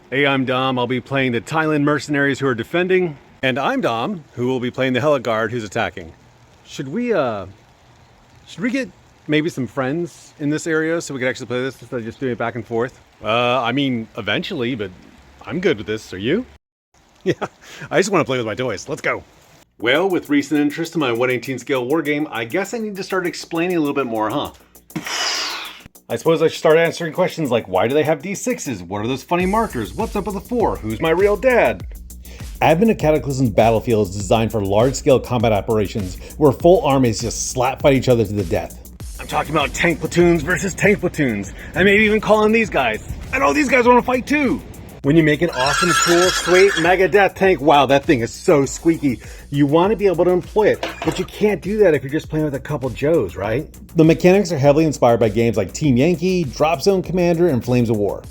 Hey, I'm Dom. I'll be playing the Thailand mercenaries who are defending. And I'm Dom, who will be playing the Heli Guard who's attacking. Should we get maybe some friends in this area so we could actually play this instead of just doing it back and forth? I mean, eventually, but I'm good with this. Are you? Yeah, I just want to play with my toys. Let's go. Well, with recent interest in my 1/18 scale war game, I guess I need to start explaining a little bit more, huh? I suppose I should start answering questions like, why do they have D6s? What are those funny markers? What's up with the 4? Who's my real dad? Advent of Cataclysm Battlefields is designed for large-scale combat operations where full armies just slap fight each other to the death. I'm talking about tank platoons versus tank platoons. I maybe even calling these guys. I know these guys want to fight too. When you make an awesome, cool, sweet mega death tank, wow, that thing is so squeaky. You want to be able to employ it, but you can't do that if you're just playing with a couple Joes, right? The mechanics are heavily inspired by games like Team Yankee, Drop Zone Commander, and Flames of War.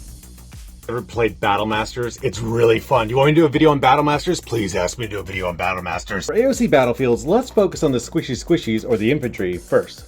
Ever played Battle Masters? It's really fun. You want me to do a video on Battle Masters? Please ask me to do a video on Battle Masters. For AOC Battlefields, let's focus on the squishy squishies, or the infantry, first.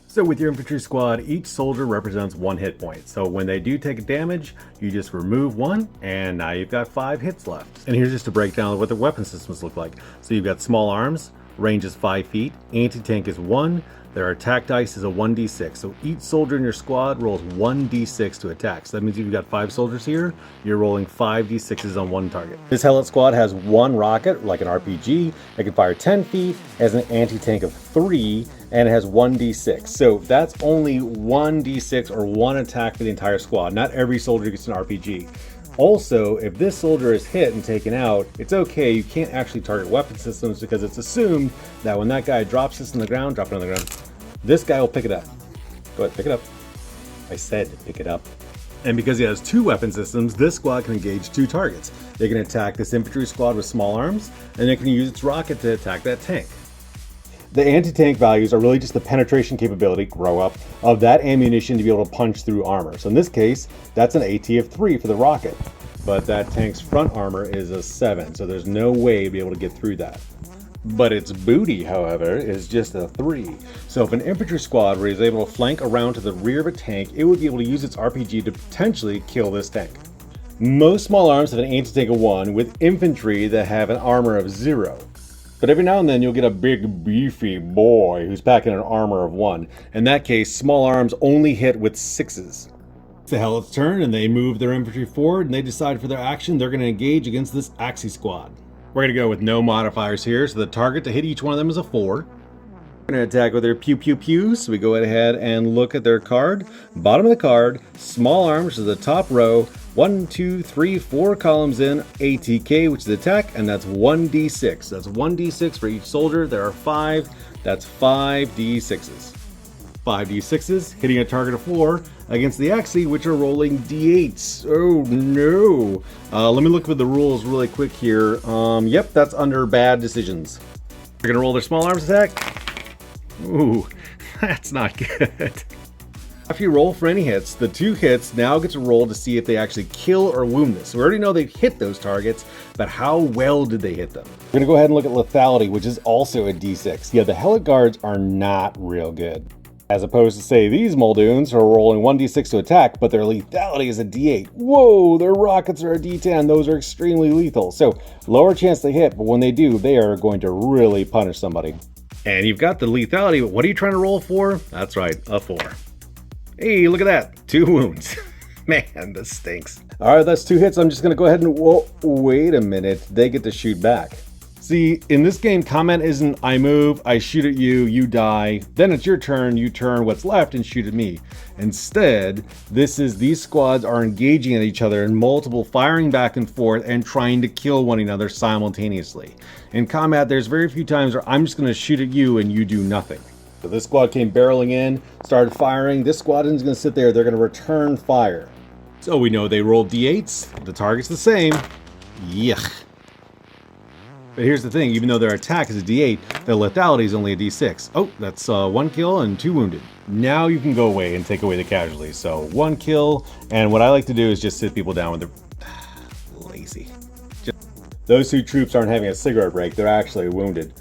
So with your infantry squad, each soldier represents 1 hit point. So when they do take damage, you just remove 1, and now you've got 5 hits left. And here's just a breakdown of what the weapon systems look like. So you've got small arms, range is 5 feet, anti-tank is 1, their attack dice is a 1d6. So each soldier in your squad rolls 1d6 to attack. So that means if you've got 5 soldiers here, you're rolling 5d6s on 1 target. This helot squad has 1 rocket, like an RPG. It can fire 10 feet, has an anti-tank of 3, and it has 1d6. So that's only 1d6 or 1 attack for the entire squad. Not every soldier gets an RPG. Also, if this soldier is hit and taken out, it's okay, you can't actually target weapon systems because it's assumed that when that guy drops this on the ground, drop it on the ground, this guy will pick it up. Go ahead, pick it up. I said pick it up. And because he has 2 weapon systems, this squad can engage 2 targets. They can attack this infantry squad with small arms, and it can use its rocket to attack that tank. The anti-tank values are really just the penetration capability, grow up, of that ammunition to be able to punch through armor. So in this case, that's an AT of 3 for the rocket. But that tank's front armor is a 7, so there's no way to be able to get through that. But its booty, however, is just a 3. So if an infantry squad was able to flank around to the rear of a tank, it would be able to use its RPG to potentially kill this tank. Most small arms have an anti-tank of 1, with infantry that have an armor of 0. But every now and then you'll get a big beefy boy who's packing an armor of 1. In that case, small arms only hit with 6s. It's the helot's turn, and they move their infantry forward, and they decide for their action they're going to engage against this Axis squad. We're going to go with no modifiers here, so the target to hit each one of them is a 4. We're going to attack with their pew pew pew, so we go ahead and look at their card. Bottom of the card, small arms to the top row, 1, 2, 3, 4 columns in, ATK, which is attack, and that's 1d6. That's 1d6 for each soldier. There are 5. That's 5d6s. 5d6s, hitting a target of 4 against the Axis, which are rolling d8s. Oh no. Let me look at the rules really quick here. Yep, that's under bad decisions. They're gonna roll their small arms attack. Ooh, that's not good. After you roll for any hits, the 2 hits now get to roll to see if they actually kill or wound this. So we already know they hit those targets, but how well did they hit them? We're gonna go ahead and look at lethality, which is also a d6. Yeah, the Helot Guards are not real good. As opposed to, say, these Muldoons who are rolling 1d6 to attack, but their lethality is a d8. Whoa, their rockets are a d10. Those are extremely lethal. So lower chance they hit, but when they do, they are going to really punish somebody. And you've got the lethality, but what are you trying to roll for? That's right, a 4. Hey, look at that, 2 wounds. Man, this stinks. All right, that's 2 hits. I'm just gonna go ahead and, whoa, wait a minute. They get to shoot back. See, in this game, combat isn't I move, I shoot at you, you die, then it's your turn, you turn what's left and shoot at me. Instead, this is these squads are engaging at each other in multiple firing back and forth and trying to kill one another simultaneously. In combat, there's very few times where I'm just gonna shoot at you and you do nothing. So this squad came barreling in, started firing. This squad isn't gonna sit there, they're gonna return fire. So we know they rolled d8s, the target's the same. Yuck. But here's the thing, even though their attack is a d8, their lethality is only a d6. Oh, that's 1 kill and 2 wounded. Now you can go away and take away the casualties. So 1 kill, and what I like to do is just sit people down with their... lazy. Those 2 troops aren't having a cigarette break, they're actually wounded.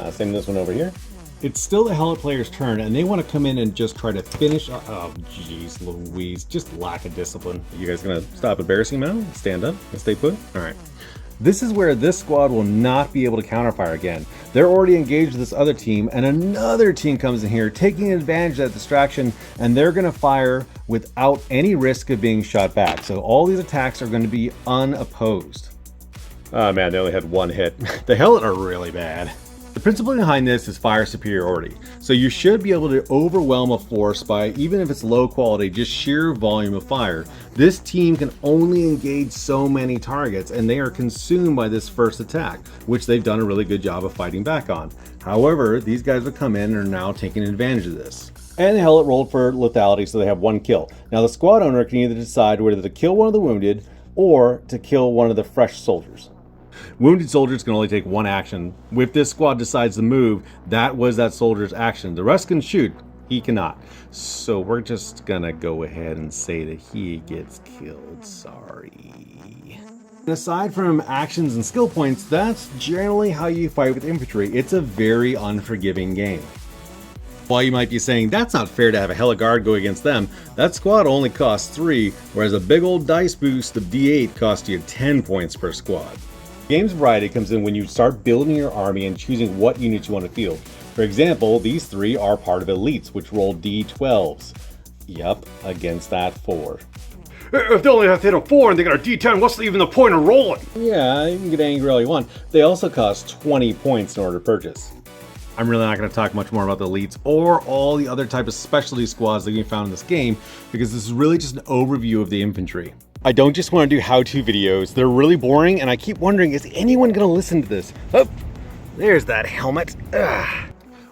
Same this one over here. It's still the Helot player's turn, and they want to come in and just try to finish. Oh, jeez, Louise, just lack of discipline. You guys gonna stop embarrassing them out? Stand up and stay put? All right. This is where this squad will not be able to counterfire again. They're already engaged with this other team, and another team comes in here, taking advantage of that distraction, and they're gonna fire without any risk of being shot back. So all these attacks are going to be unopposed. Oh man, they only had one hit. The Helot are really bad. The principle behind this is fire superiority. So you should be able to overwhelm a force by, even if it's low quality, just sheer volume of fire. This team can only engage so many targets, and they are consumed by this first attack, which they've done a really good job of fighting back on. However, these guys have come in and are now taking advantage of this. And the Helot rolled for lethality, so they have one kill. Now the squad owner can either decide whether to kill one of the wounded or to kill one of the fresh soldiers. Wounded soldiers can only take one action. If this squad decides to move, that was that soldier's action. The rest can shoot. He cannot. So we're just gonna go ahead and say that he gets killed. Sorry. Aside from actions and skill points, that's generally how you fight with infantry. It's a very unforgiving game. While you might be saying, that's not fair to have a Helot Guard go against them, that squad only costs 3, whereas a big old dice boost of D8 costs you 10 points per squad. Game's variety comes in when you start building your army and choosing what units you want to field. For example, these 3 are part of elites, which roll D12s. Yup, against that 4. If they only have to hit a 4 and they got a D10, what's even the point of rolling? Yeah, you can get angry all you want. They also cost 20 points in order to purchase. I'm really not going to talk much more about the elites or all the other type of specialty squads that you found in this game, because this is really just an overview of the infantry. I don't just want to do how-to videos. They're really boring, and I keep wondering, is anyone going to listen to this? Oh, there's that helmet. Ugh.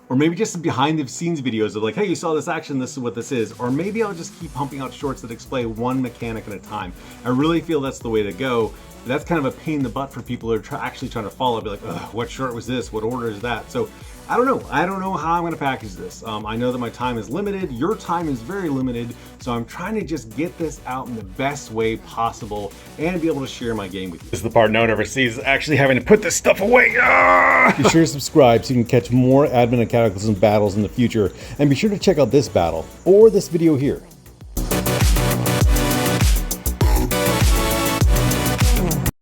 Or maybe just some behind-the-scenes videos of like, hey, you saw this action, this is what this is. Or maybe I'll just keep pumping out shorts that explain one mechanic at a time. I really feel that's the way to go. That's kind of a pain in the butt for people who are actually trying to follow. Be like, what short was this? What order is that? So I don't know. I don't know how I'm going to package this. I know that my time is limited. Your time is very limited. So I'm trying to just get this out in the best way possible and be able to share my game with you. This is the part no one ever sees, actually having to put this stuff away. Be sure to subscribe so you can catch more admin and Cataclysm battles in the future. And be sure to check out this battle or this video here.